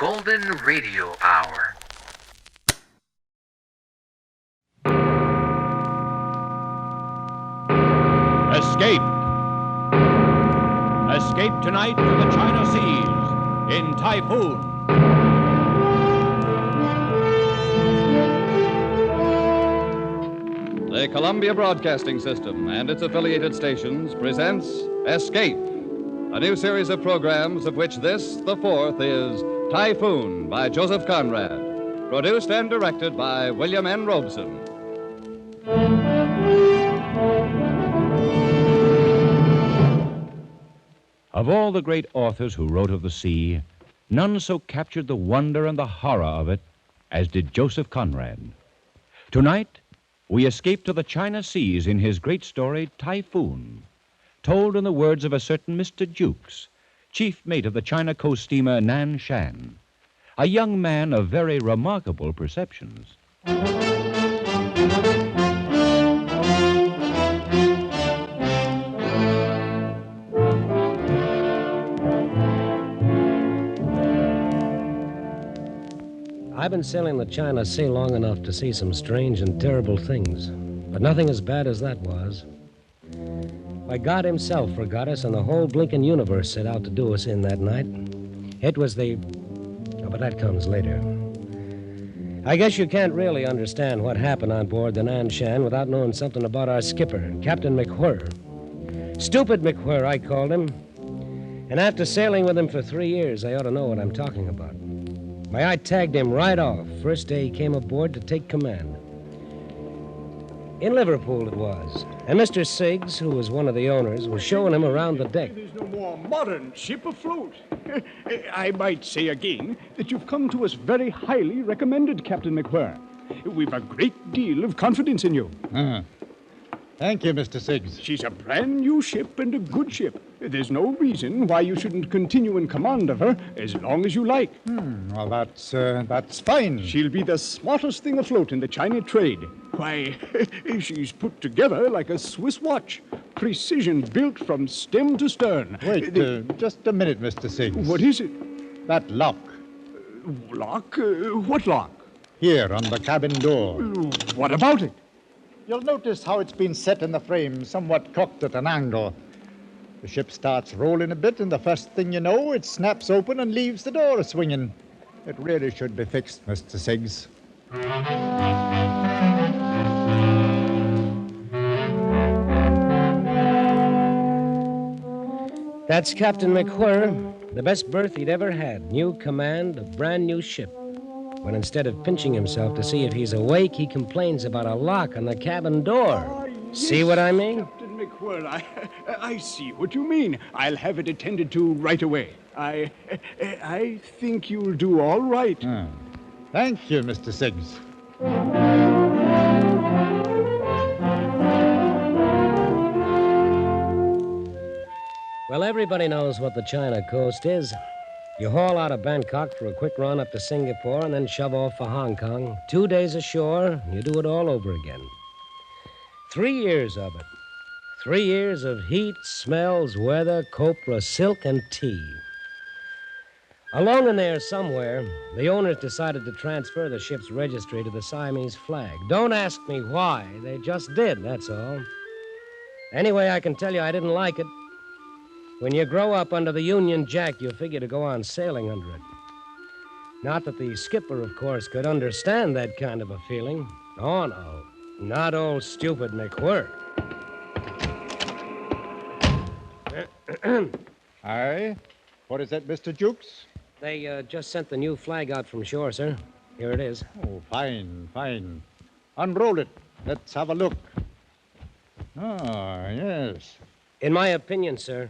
Golden Radio Hour. Escape! Escape tonight to the China Seas in Typhoon. The Columbia Broadcasting System and its affiliated stations presents Escape, a new series of programs of which this, the fourth, is Typhoon by Joseph Conrad, produced and directed by William N. Robeson. Of all the great authors who wrote of the sea, none so captured the wonder and the horror of it as did Joseph Conrad. Tonight, we escape to the China Seas in his great story, Typhoon, told in the words of a certain Mr. Jukes, chief mate of the China coast steamer Nan Shan, a young man of very remarkable perceptions. I've been sailing the China Sea long enough to see some strange and terrible things, but nothing as bad as that was. Why, God himself forgot us, and the whole blinking universe set out to do us in that night. It was the... Oh, but that comes later. I guess you can't really understand what happened on board the Nan Shan without knowing something about our skipper, Captain McWhirr. Stupid McWhirr, I called him. And after sailing with him for 3 years, I ought to know what I'm talking about. Why, I tagged him right off, first day he came aboard to take command. In Liverpool it was. And Mr. Siggs, who was one of the owners, was showing him around the deck. There's no more modern ship afloat. I might say again that you've come to us very highly recommended, Captain McWhirr. We've a great deal of confidence in you. Thank you, Mr. Siggs. She's a brand new ship and a good ship. There's no reason why you shouldn't continue in command of her as long as you like. Well, that's fine. She'll be the smartest thing afloat in the China trade. Why, she's put together like a Swiss watch. Precision built from stem to stern. Wait, just a minute, Mr. Siggs. What is it? That lock. Lock? What lock? Here, on the cabin door. What about it? You'll notice how it's been set in the frame, somewhat cocked at an angle. The ship starts rolling a bit, and the first thing you know, it snaps open and leaves the door swinging. It really should be fixed, Mr. Siggs. That's Captain McWhirr, the best berth he'd ever had. New command, a brand new ship. When instead of pinching himself to see if he's awake, he complains about a lock on the cabin door. Yes, see what I mean? Captain McWhirr, I see what you mean. I'll have it attended to right away. I think you'll do all right. Thank you, Mr. Siggs. Well, everybody knows what the China coast is. You haul out of Bangkok for a quick run up to Singapore and then shove off for Hong Kong. 2 days ashore, you do it all over again. 3 years of it. 3 years of heat, smells, weather, copra, silk, and tea. Along in there somewhere, the owners decided to transfer the ship's registry to the Siamese flag. Don't ask me why. They just did, that's all. Anyway, I can tell you I didn't like it. When you grow up under the Union Jack, you figure to go on sailing under it. Not that the skipper, of course, could understand that kind of a feeling. Oh, no. Not old stupid McWhirr. Aye? What is that, Mr. Jukes? They just sent the new flag out from shore, sir. Here it is. Oh, fine, fine. Unroll it. Let's have a look. Ah, yes. In my opinion, sir,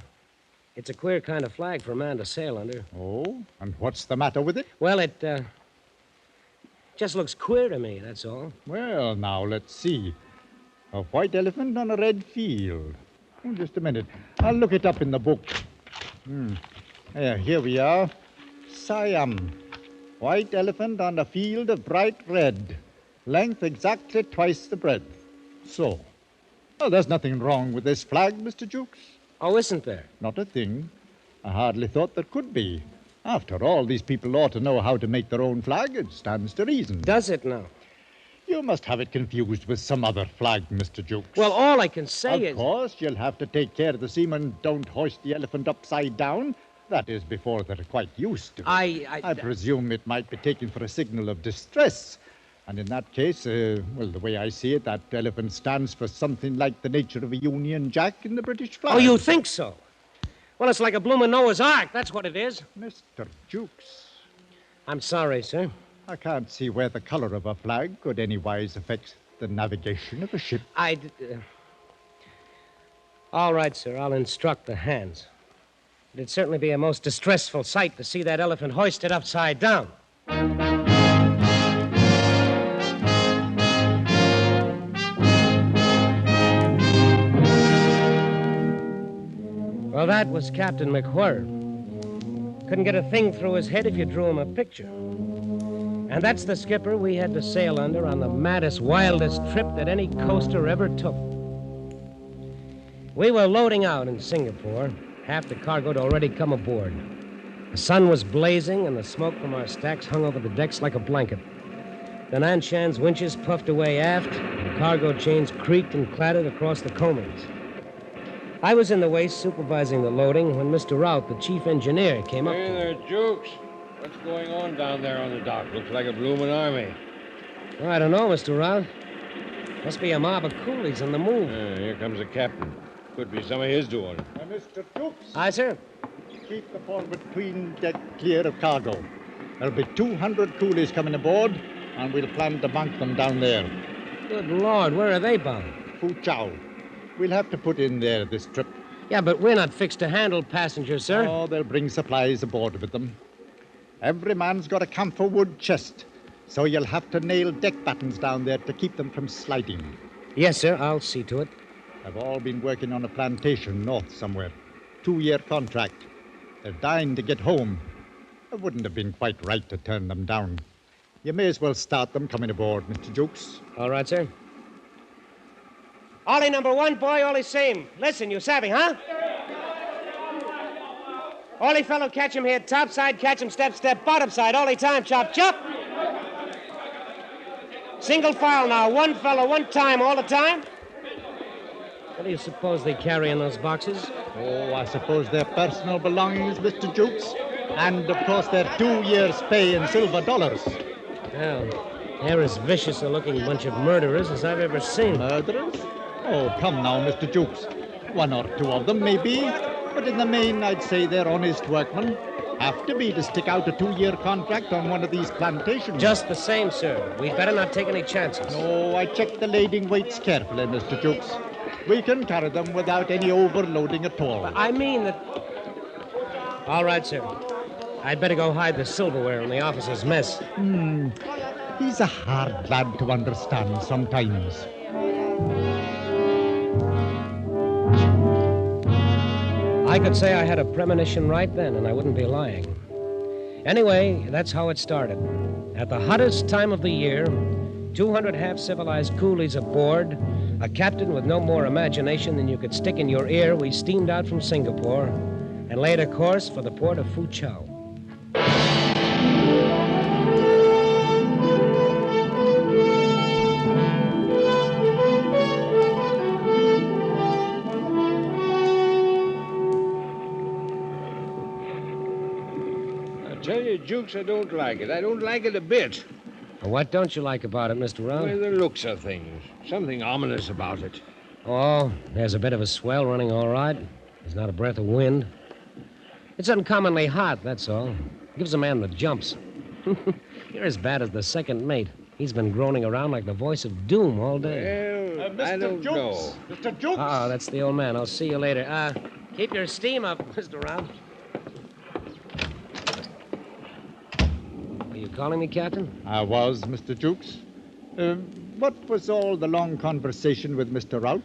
it's a queer kind of flag for a man to sail under. Oh, and what's the matter with it? Well, it just looks queer to me, that's all. Well, now, let's see. A white elephant on a red field. Oh, just a minute. I'll look it up in the book. Here we are. Siam. White elephant on a field of bright red. Length exactly twice the breadth. So. Oh, there's nothing wrong with this flag, Mr. Jukes. Oh, isn't there? Not a thing. I hardly thought there could be. After all, these people ought to know how to make their own flag. It stands to reason. Does it now? You must have it confused with some other flag, Mr. Jukes. Well, all I can say is... Of course, you'll have to take care the seamen don't hoist the elephant upside down. That is, before they're quite used to it. I presume it might be taken for a signal of distress. And in that case, the way I see it, that elephant stands for something like the nature of a Union Jack in the British flag. Oh, you think so? Well, it's like a bloomin' Noah's Ark. That's what it is. Mr. Jukes. I'm sorry, sir. I can't see where the color of a flag could anywise affect the navigation of a ship. All right, sir. I'll instruct the hands. It'd certainly be a most distressful sight to see that elephant hoisted upside down. Well, that was Captain McWhirr. Couldn't get a thing through his head if you drew him a picture. And that's the skipper we had to sail under on the maddest, wildest trip that any coaster ever took. We were loading out in Singapore. Half the cargo had already come aboard. The sun was blazing, and the smoke from our stacks hung over the decks like a blanket. The Nanshan's winches puffed away aft, and cargo chains creaked and clattered across the coamings. I was in the waist supervising the loading when Mr. Rout, the chief engineer, came up. Hey there, Jukes. What's going on down there on the dock? Looks like a bloomin' army. Oh, I don't know, Mr. Rout. Must be a mob of coolies on the move. Here comes the captain. Could be some of his doing. Mr. Jukes. Aye, sir. Keep the forward tween deck clear of cargo. There'll be 200 coolies coming aboard, and we'll plan to bank them down there. Good Lord, where are they bound? Fu Chao. We'll have to put in there this trip. Yeah, but we're not fixed to handle passengers, sir. Oh, they'll bring supplies aboard with them. Every man's got a camphor wood chest, so you'll have to nail deck battens down there to keep them from sliding. Yes, sir. I'll see to it. They've all been working on a plantation north somewhere. 2-year contract. They're dying to get home. It wouldn't have been quite right to turn them down. You may as well start them coming aboard, Mr. Jukes. All right, sir. Ollie number one, boy, Ollie same. Listen, you savvy, huh? Ollie fellow, catch him here. Top side, catch him step, step. Bottom side, Ollie time, chop, chop. Single file now. One fellow, one time, all the time. What do you suppose they carry in those boxes? Oh, I suppose they're personal belongings, Mr. Jukes. And, of course, their 2 years' pay in silver dollars. Well, they're as vicious a looking bunch of murderers as I've ever seen. Murderers? Oh, come now, Mr. Jukes. 1 or 2 of them, maybe. But in the main, I'd say they're honest workmen. Have to be to stick out a 2-year contract on one of these plantations. Just the same, sir. We'd better not take any chances. No, I checked the lading weights carefully, Mr. Jukes. We can carry them without any overloading at all. I mean that... All right, sir. I'd better go hide the silverware in the officer's mess. He's a hard lad to understand sometimes. I could say I had a premonition right then, and I wouldn't be lying. Anyway, that's how it started. At the hottest time of the year, 200 half-civilized coolies aboard, a captain with no more imagination than you could stick in your ear, we steamed out from Singapore and laid a course for the port of Fu Chao. Tell you, Jukes, I don't like it. I don't like it a bit. What don't you like about it, Mr. Round? Well, the looks of things. Something ominous about it. Oh, there's a bit of a swell running all right. There's not a breath of wind. It's uncommonly hot, that's all. Gives a man the jumps. You're as bad as the second mate. He's been groaning around like the voice of doom all day. Well, I don't know. Mr. Jukes! Oh, that's the old man. I'll see you later. Keep your steam up, Mr. Round. Are you calling me, Captain? I was, Mr. Jukes. What was all the long conversation with Mr. Rout?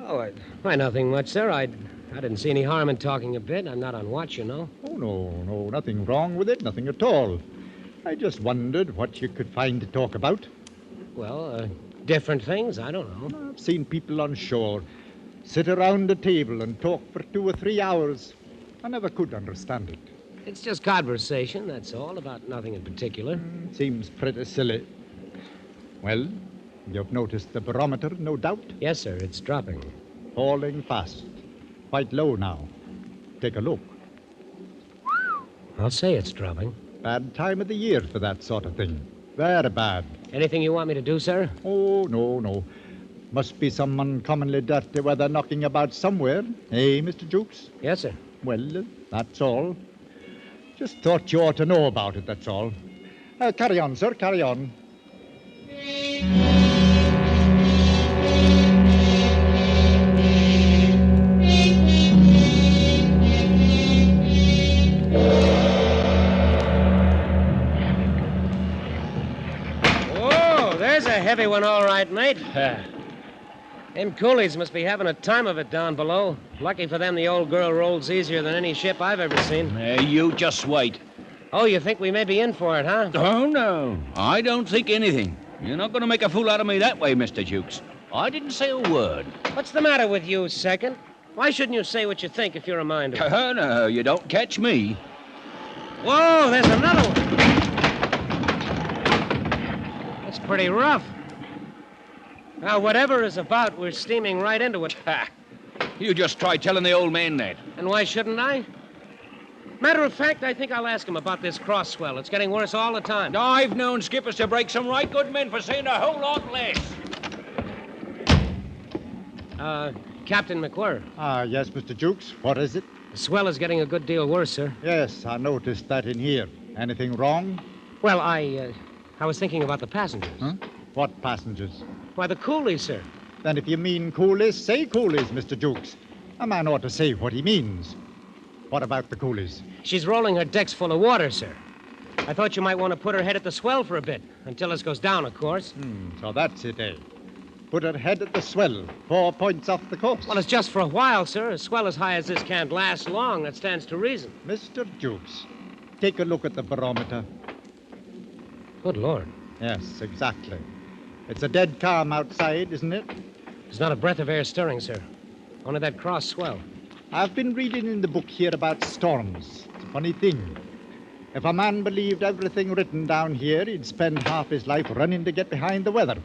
Oh, why, nothing much, sir. I didn't see any harm in talking a bit. I'm not on watch, you know. Oh, no, nothing wrong with it, nothing at all. I just wondered what you could find to talk about. Well, different things. I don't know. I've seen people on shore sit around a table and talk for 2 or 3 hours. I never could understand it. It's just conversation, that's all, about nothing in particular. Seems pretty silly. Well, you've noticed the barometer, no doubt? Yes, sir, it's dropping. Falling fast. Quite low now. Take a look. I'll say it's dropping. Bad time of the year for that sort of thing. Very bad. Anything you want me to do, sir? Oh, no. Must be some uncommonly dirty weather knocking about somewhere. Eh, Mr. Jukes? Yes, sir. Well, that's all. Just thought you ought to know about it, that's all. Carry on, sir, carry on. Whoa, there's a heavy one, all right, mate. Them coolies must be having a time of it down below. Lucky for them, the old girl rolls easier than any ship I've ever seen. You just wait. Oh, you think we may be in for it, huh? Oh, no. I don't think anything. You're not going to make a fool out of me that way, Mr. Jukes. I didn't say a word. What's the matter with you, Second? Why shouldn't you say what you think if you're a mind to it? Oh, no, you don't catch me. Whoa, there's another one. That's pretty rough. Now, whatever is about, we're steaming right into it. Ha! You just try telling the old man that. And why shouldn't I? Matter of fact, I think I'll ask him about this cross swell. It's getting worse all the time. I've known skippers to break some right good men for saying a whole lot less. Captain McWhirr. Yes, Mr. Jukes. What is it? The swell is getting a good deal worse, sir. Yes, I noticed that in here. Anything wrong? Well, I was thinking about the passengers. Huh? What passengers? Why, the coolies, sir. Then if you mean coolies, say coolies, Mr. Jukes. A man ought to say what he means. What about the coolies? She's rolling her decks full of water, sir. I thought you might want to put her head at the swell for a bit, until this goes down, of course. So that's it, eh? Put her head at the swell, 4 points off the course. Well, it's just for a while, sir. A swell as high as this can't last long. That stands to reason. Mr. Jukes, take a look at the barometer. Good Lord. Yes, exactly. It's a dead calm outside, isn't it? There's not a breath of air stirring, sir. Only that cross swell. I've been reading in the book here about storms. It's a funny thing. If a man believed everything written down here, he'd spend half his life running to get behind the weather.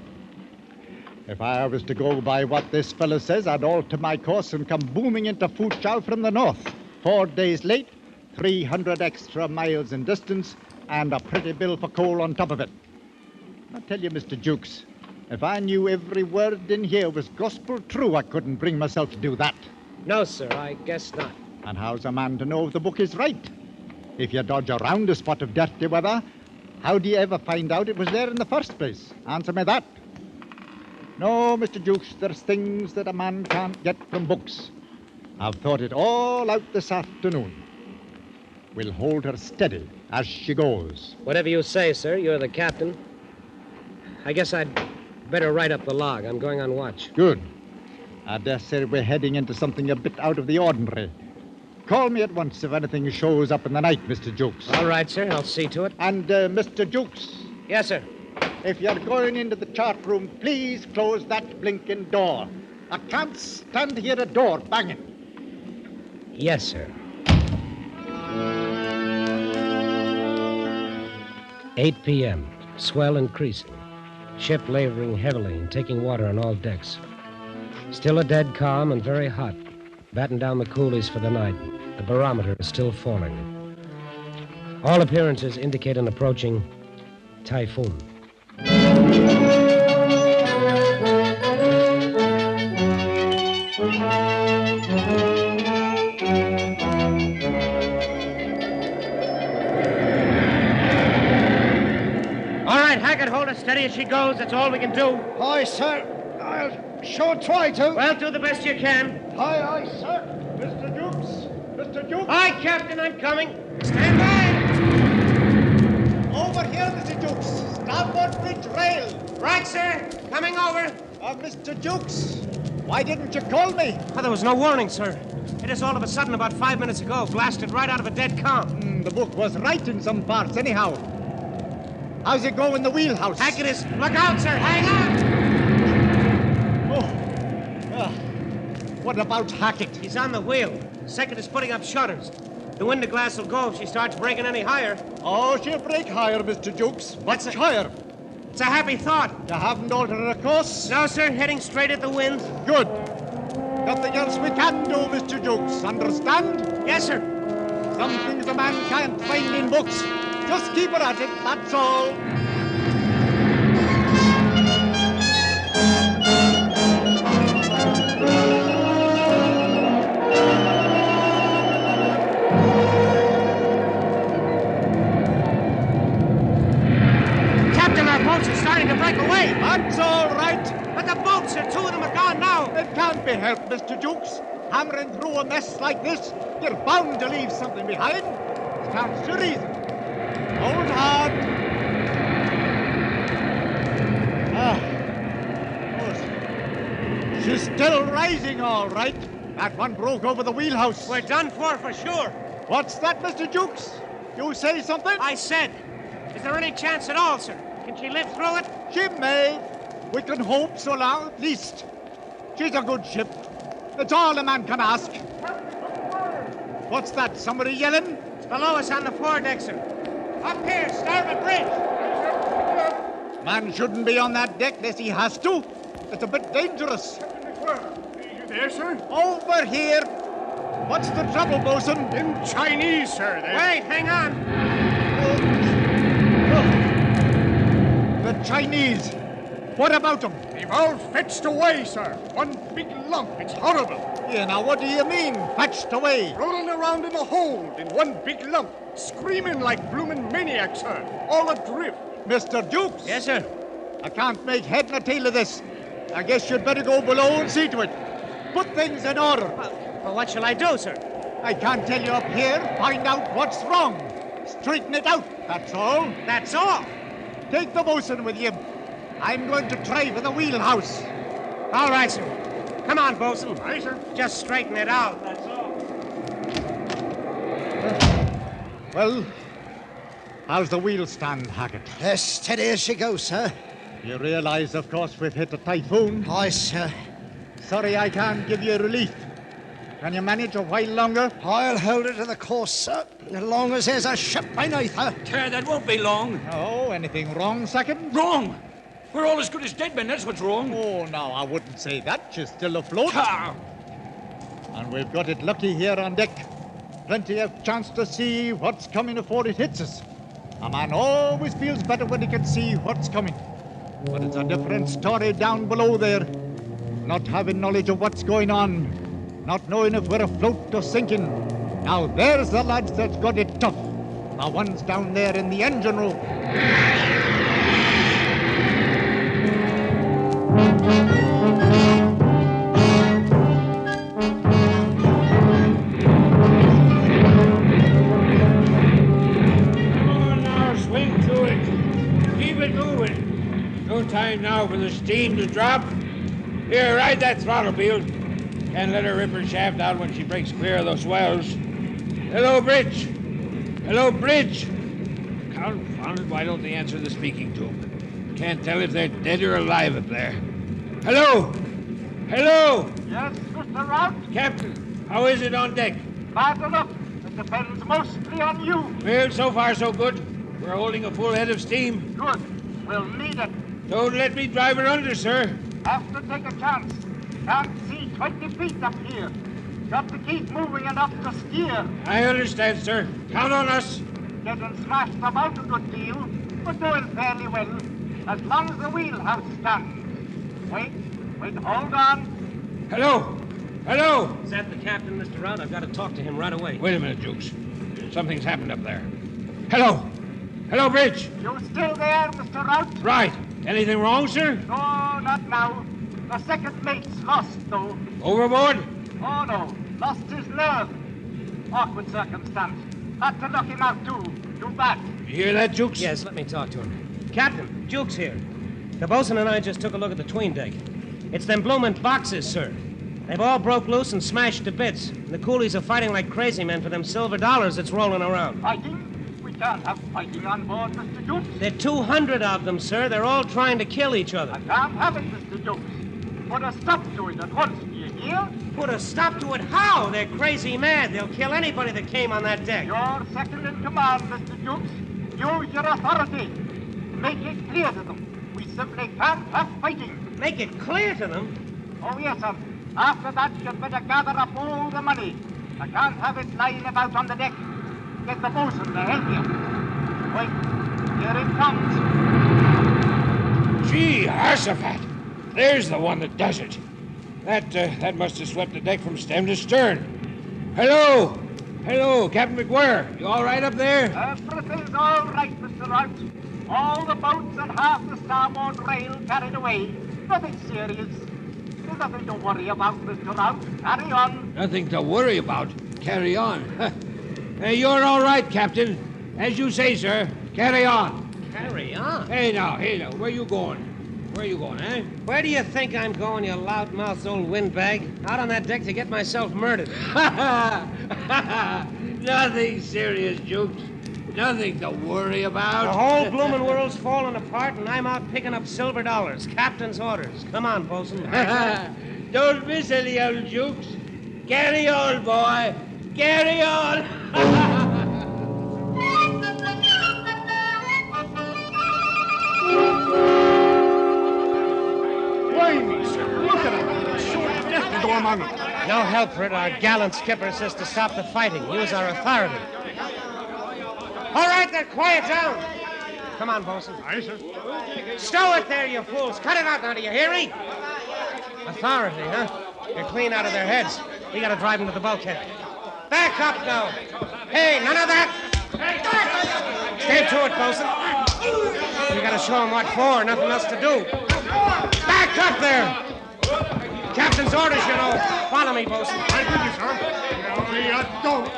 If I was to go by what this fellow says, I'd alter my course and come booming into Foochow from the north. 4 days late, 300 extra miles in distance, and a pretty bill for coal on top of it. I tell you, Mr. Jukes, if I knew every word in here was gospel true, I couldn't bring myself to do that. No, sir, I guess not. And how's a man to know if the book is right? If you dodge around a spot of dirty weather, how do you ever find out it was there in the first place? Answer me that. No, Mr. Jukes, there's things that a man can't get from books. I've thought it all out this afternoon. We'll hold her steady as she goes. Whatever you say, sir. You're the captain. I guess I'd better write up the log. I'm going on watch. Good. I dare say we're heading into something a bit out of the ordinary. Call me at once if anything shows up in the night, Mr. Jukes. All right, sir. I'll see to it. And, Mr. Jukes, Yes, sir. if you're going into the chart room, please close that blinking door. I can't stand to hear a door banging. Yes, sir. 8 p.m. Swell increasing. Ship laboring heavily and taking water on all decks. Still a dead calm and very hot. Batten down the coolies for the night. The barometer is still falling. All appearances indicate an approaching typhoon. All right, Hackett, hold her steady as she goes. That's all we can do. Aye, sir. I'll sure try to. Well, do the best you can. Aye, aye, sir. Mr. Jukes. Mr. Jukes. Aye, Captain, I'm coming. Stand by. Over here, Mr. Jukes. Starboard bridge rail. Right, sir. Coming over. Mr. Jukes, why didn't you call me? Oh, there was no warning, sir. It is all of a sudden about 5 minutes ago. Blasted right out of a dead calm. The book was right in some parts, anyhow. How's it go in the wheelhouse? Hackett is... Look out, sir. Hang on. Oh. What about Hackett? He's on the wheel. Second is putting up shutters. The window glass will go if she starts breaking any higher. Oh, she'll break higher, Mr. Jukes. Much higher. It's a happy thought. You haven't altered her course? No, sir. Heading straight at the wind. Good. Nothing else we can do, Mr. Jukes. Understand? Yes, sir. Some things a man can't find in books. Just keep her at it, that's all. Captain, our boats are starting to break away. That's all right. But the boats, sir, two of them are gone now. It can't be helped, Mr. Jukes. Hammering through a mess like this, you're bound to leave something behind. Stands to reason. Hold hard. Oh, she's still rising, all right. That one broke over the wheelhouse. We're done for sure. What's that, Mr. Jukes? You say something? I said, is there any chance at all, sir? Can she live through it? She may. We can hope so long, at least. She's a good ship. That's all a man can ask. What's that? Somebody yelling? It's below us on the foredeck, sir. Up here, starboard bridge. Man shouldn't be on that deck unless he has to. It's a bit dangerous. You there, sir? Over here. What's the trouble, bosun? In Chinese, sir. Wait, hang on. The Chinese. What about them? They've all fetched away, sir. One big lump. It's horrible. Yeah, now what do you mean, fetched away? Rolling around in the hold in one big lump. Screaming like bloomin' maniacs, sir. All adrift. Mr. Jukes? Yes, sir. I can't make head nor tail of this. I guess you'd better go below and see to it. Put things in order. Well, what shall I do, sir? I can't tell you up here. Find out what's wrong. Straighten it out, that's all. That's all. Take the bosun with you. I'm going to try for the wheelhouse. All right, sir. Come on, bosun. Aye, sir. Just straighten it out, that's all. Well, how's the wheel stand, Hackett? As steady as she goes, sir. You realize, of course, we've hit a typhoon. Aye, sir. Sorry I can't give you relief. Can you manage a while longer? I'll hold her to the course, sir, as long as there's a ship beneath her. That won't be long. Oh, anything wrong, second? Wrong. We're all as good as dead men, that's what's wrong. Oh, no, I wouldn't say that. She's still afloat. Ah. And we've got it lucky here on deck. Plenty of chance to see what's coming before it hits us. A man always feels better when he can see what's coming. But it's a different story down below there. Not having knowledge of what's going on. Not knowing if we're afloat or sinking. Now there's the lads that's got it tough. The ones down there in the engine room. Time now for the steam to drop. Here, ride that throttle, Beale. Can't let her rip her shaft out when she breaks clear of those swells. Hello, Bridge. Hello, Bridge. Confounded, why don't they answer the speaking tube? Can't tell if they're dead or alive up there. Hello. Hello. Yes, Mr. Rout? Captain, how is it on deck? Bad enough. It depends mostly on you. Well, so far so good. We're holding a full head of steam. Good. We'll need it. Don't let me drive her under, sir. Have to take a chance. Can't see 20 feet up here. Got to keep moving enough to steer. I understand, sir. Count on us. Getting smashed about a good deal, but doing fairly well. As long as the wheelhouse stands. Wait, hold on. Hello. Hello. Is that the captain, Mr. Rout? I've got to talk to him right away. Wait a minute, Jukes. Something's happened up there. Hello. Hello, Bridge. You still there, Mr. Rout? Right. Anything wrong, sir? No, not now. The second mate's lost, though. Overboard? Oh, no. Lost his nerve. Awkward circumstance. Had to knock him out, too. Too bad. You hear that, Jukes? Yes, let me talk to him. Captain, Jukes here. The bosun and I just took a look at the 'tween deck. It's them bloomin' boxes, sir. They've all broke loose and smashed to bits. And the coolies are fighting like crazy men for them silver dollars that's rolling around. Fighting? We can't have fighting on board, Mr. Jukes. There are 200 of them, sir. They're all trying to kill each other. I can't have it, Mr. Jukes. Put a stop to it at once, do you You? Put a stop to it how? They're crazy mad. They'll kill anybody that came on that deck. You're second in command, Mr. Jukes. Use your authority. Make it clear to them. We simply can't have fighting. Make it clear to them. Oh, yes, sir. After that, you'd better gather up all the money. I can't have it lying about on the deck. Get the bosun to help you. Wait, here it comes. Gee, Arsafat. There's the one that does it. That must have swept the deck from stem to stern. Hello! Hello, Captain McWhirr. You all right up there? Everything's all right, Mr. Rout. All the boats and half the starboard rail carried away. Nothing serious. There's nothing to worry about, Mr. Rout. Carry on. Nothing to worry about. Carry on. You're all right, Captain. As you say, sir. Carry on. Carry on? Hey now. Where you going? Where you going, eh? Where do you think I'm going, you loudmouthed old windbag? Out on that deck to get myself murdered. Nothing serious, Jukes. Nothing to worry about. The whole bloomin' world's falling apart, and I'm out picking up silver dollars. Captain's orders. Come on, bosun. Don't miss any, old Jukes. Carry on, boy. Carry on. Blimey, sir. Look at him. It's sure death to go among them. No help for it. Our gallant skipper says to stop the fighting. Use our authority. All right, then, quiet down. Come on, bosun. Aye, sir. Stow it there, you fools. Cut it out now, do you hear me? Authority, huh? They're clean out of their heads. We gotta drive them to the bulkhead. Back up now. Hey, none of that. Stand to it, bosun. We gotta show them what for. Nothing else to do. Back up there. Captain's orders, you know. Follow me, bosun. I did you, sir. No, you don't.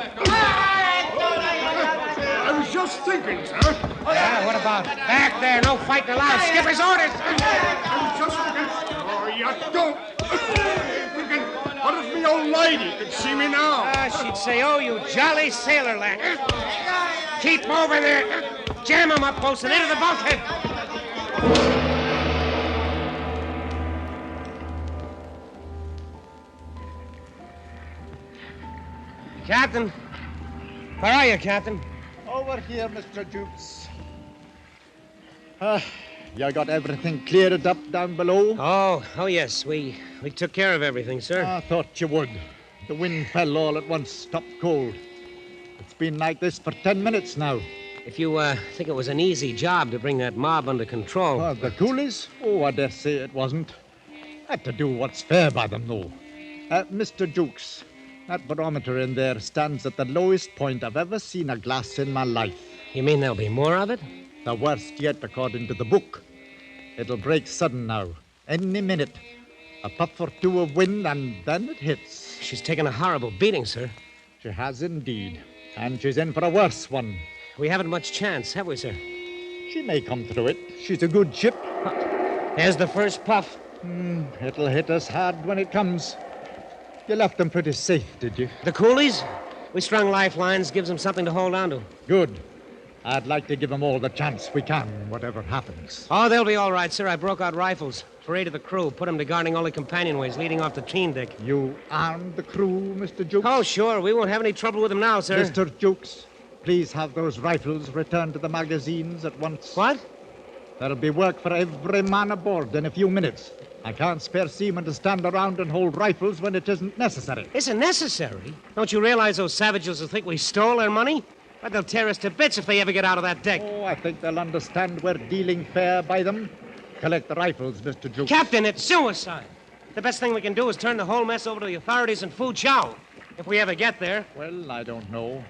I was just thinking, sir. Yeah, what about it? Back there. No fighting allowed. Skipper's orders. I was just thinking. Oh, you don't. Thinking, what if me old lady could see me now? She'd say, oh, you jolly sailor lad. Keep moving there. Jam him up, bosun. Into the bulkhead. Captain. Where are you, Captain? Over here, Mr. Jukes. You got everything cleared up down below? Oh, yes. We took care of everything, sir. I thought you would. The wind fell all at once, stopped cold. It's been like this for 10 minutes now. If you think it was an easy job to bring that mob under control. Oh, the coolies? Oh, I dare say it wasn't. Had to do what's fair by them, though. Mr. Jukes, that barometer in there stands at the lowest point I've ever seen a glass in my life. You mean there'll be more of it? The worst yet, according to the book. It'll break sudden now, any minute. A puff or two of wind, and then it hits. She's taken a horrible beating, sir. She has indeed. And she's in for a worse one. We haven't much chance, have we, sir? She may come through it. She's a good ship. There's the first puff. It'll hit us hard when it comes. You left them pretty safe, did you? The coolies? We strung lifelines, gives them something to hold on to. Good. I'd like to give them all the chance we can, whatever happens. Oh, they'll be all right, sir. I broke out rifles for 8 of the crew, put them to guarding all the companionways leading off the 'tween deck. You armed the crew, Mr. Jukes? Oh, sure. We won't have any trouble with them now, sir. Mr. Jukes, please have those rifles returned to the magazines at once. What? There'll be work for every man aboard in a few minutes. I can't spare seamen to stand around and hold rifles when it isn't necessary. Isn't necessary? Don't you realize those savages will think we stole their money? But they'll tear us to bits if they ever get out of that deck. Oh, I think they'll understand we're dealing fair by them. Collect the rifles, Mr. Jukes. Captain, it's suicide. The best thing we can do is turn the whole mess over to the authorities in Fu Chao. If we ever get there. Well, I don't know.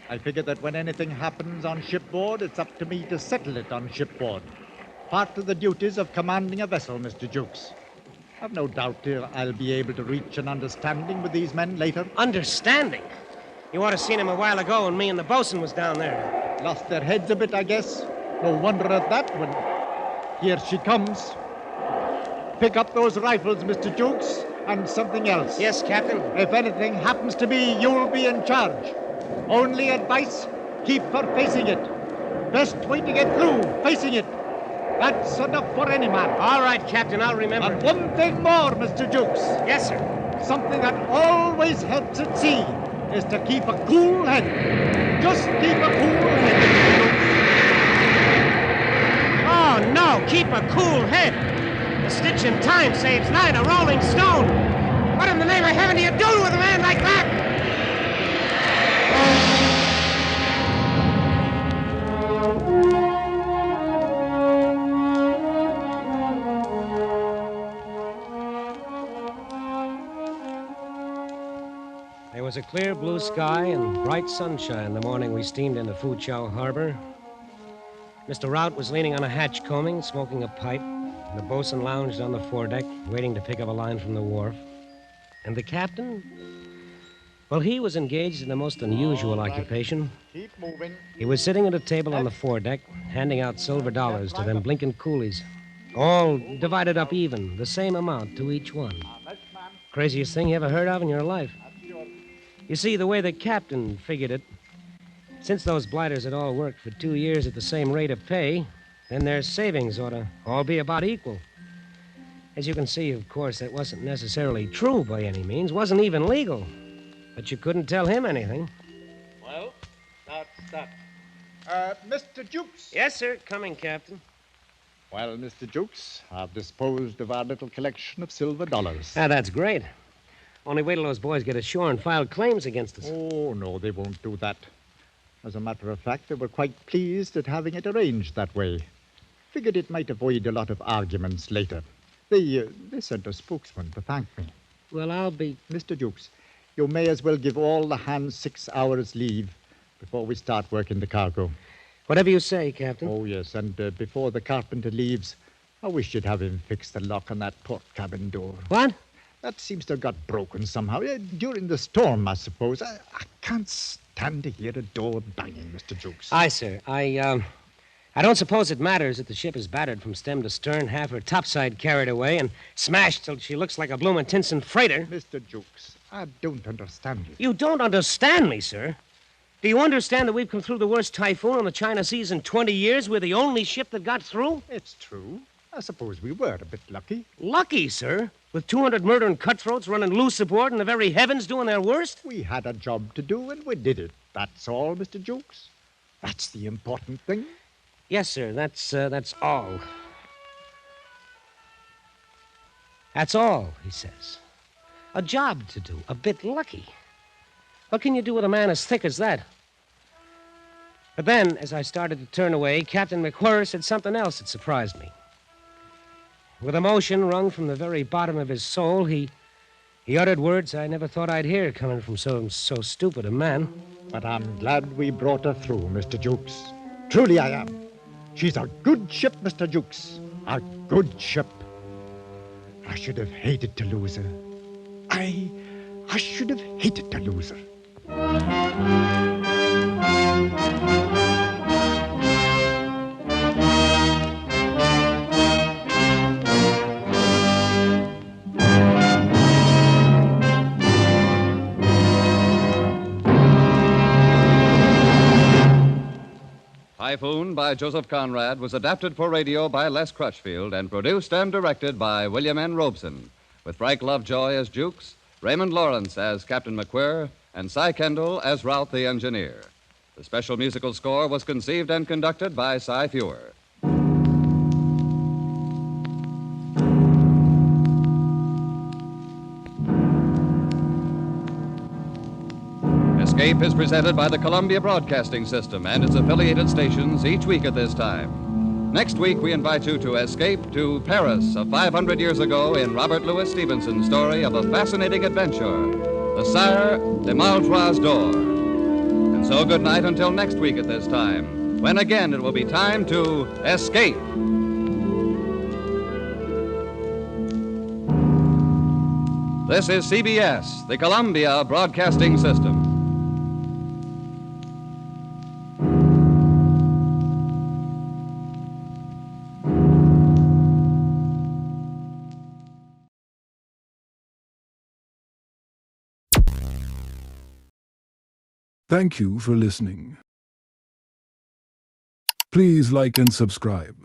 I figure that when anything happens on shipboard, it's up to me to settle it on shipboard. Part of the duties of commanding a vessel, Mr. Jukes. I've no doubt I'll be able to reach an understanding with these men later. Understanding? You ought to seen him a while ago when me and the bosun was down there. Lost their heads a bit, I guess. No wonder at that when... Here she comes. Pick up those rifles, Mr. Jukes, and something else. Yes, Captain. If anything happens to me, you'll be in charge. Only advice, keep her facing it. Best way to get through, facing it. That's enough for any man. All right, Captain, I'll remember. And one thing more, Mr. Jukes. Yes, sir. something that always helps at sea is to keep a cool head. Just keep a cool head, Mr. Jukes. Oh, no, keep a cool head. A stitch in time saves 9 a rolling stone. What in the name of heaven do you do with a man like that? There was a clear blue sky and bright sunshine the morning we steamed into Foochow Harbor. Mr. Rout was leaning on a hatch combing, smoking a pipe, and the bosun lounged on the foredeck, waiting to pick up a line from the wharf. And the captain? Well, he was engaged in a most unusual occupation. Keep moving. He was sitting at a table on the foredeck, handing out silver dollars to them blinking coolies. All divided up even, the same amount to each one. Craziest thing you ever heard of in your life. You see, the way the captain figured it, since those blighters had all worked for 2 years at the same rate of pay, then their savings ought to all be about equal. As you can see, of course, that wasn't necessarily true by any means, wasn't even legal. But you couldn't tell him anything. Well, that's that. Mr. Jukes. Yes, sir. Coming, Captain. Well, Mr. Jukes, I've disposed of our little collection of silver dollars. Ah, that's great. Only wait till those boys get ashore and file claims against us. Oh, no, they won't do that. As a matter of fact, they were quite pleased at having it arranged that way. Figured it might avoid a lot of arguments later. They sent a spokesman to thank me. Well, I'll be... Mr. Jukes, you may as well give all the hands 6 hours leave before we start working the cargo. Whatever you say, Captain. Oh, yes, and before the carpenter leaves, I wish you'd have him fix the lock on that port cabin door. What? That seems to have got broken somehow. During the storm, I suppose. I can't stand to hear a door banging, Mr. Jukes. Aye, sir. I don't suppose it matters that the ship is battered from stem to stern, half her topside carried away, and smashed till she looks like a bloomin' Tinson freighter. Mr. Jukes, I don't understand you. You don't understand me, sir. Do you understand that we've come through the worst typhoon on the China Seas in 20 years? We're the only ship that got through? It's true. I suppose we were a bit lucky. Lucky, sir? With 200 murdering cutthroats running loose aboard and the very heavens doing their worst? We had a job to do, and we did it. That's all, Mr. Jukes. That's the important thing. Yes, sir. That's all. That's all, he says. A job to do. A bit lucky. What can you do with a man as thick as that? But then, as I started to turn away, Captain McWhirr said something else that surprised me. With emotion wrung from the very bottom of his soul, he uttered words I never thought I'd hear coming from so stupid a man. But I'm glad we brought her through, Mr. Jukes. Truly I am. She's a good ship, Mr. Jukes. A good ship. I should have hated to lose her. I should have hated to lose her. Typhoon by Joseph Conrad was adapted for radio by Les Crutchfield and produced and directed by William N. Robeson, with Frank Lovejoy as Jukes, Raymond Lawrence as Captain McWhirr, and Cy Kendall as Rout the engineer. The special musical score was conceived and conducted by Cy Feuer. Escape is presented by the Columbia Broadcasting System and its affiliated stations each week at this time. Next week, we invite you to escape to Paris of 500 years ago in Robert Louis Stevenson's story of a fascinating adventure, the Sire de Maltroit's Door. And so good night until next week at this time, when again it will be time to escape. This is CBS, the Columbia Broadcasting System. Thank you for listening. Please like and subscribe.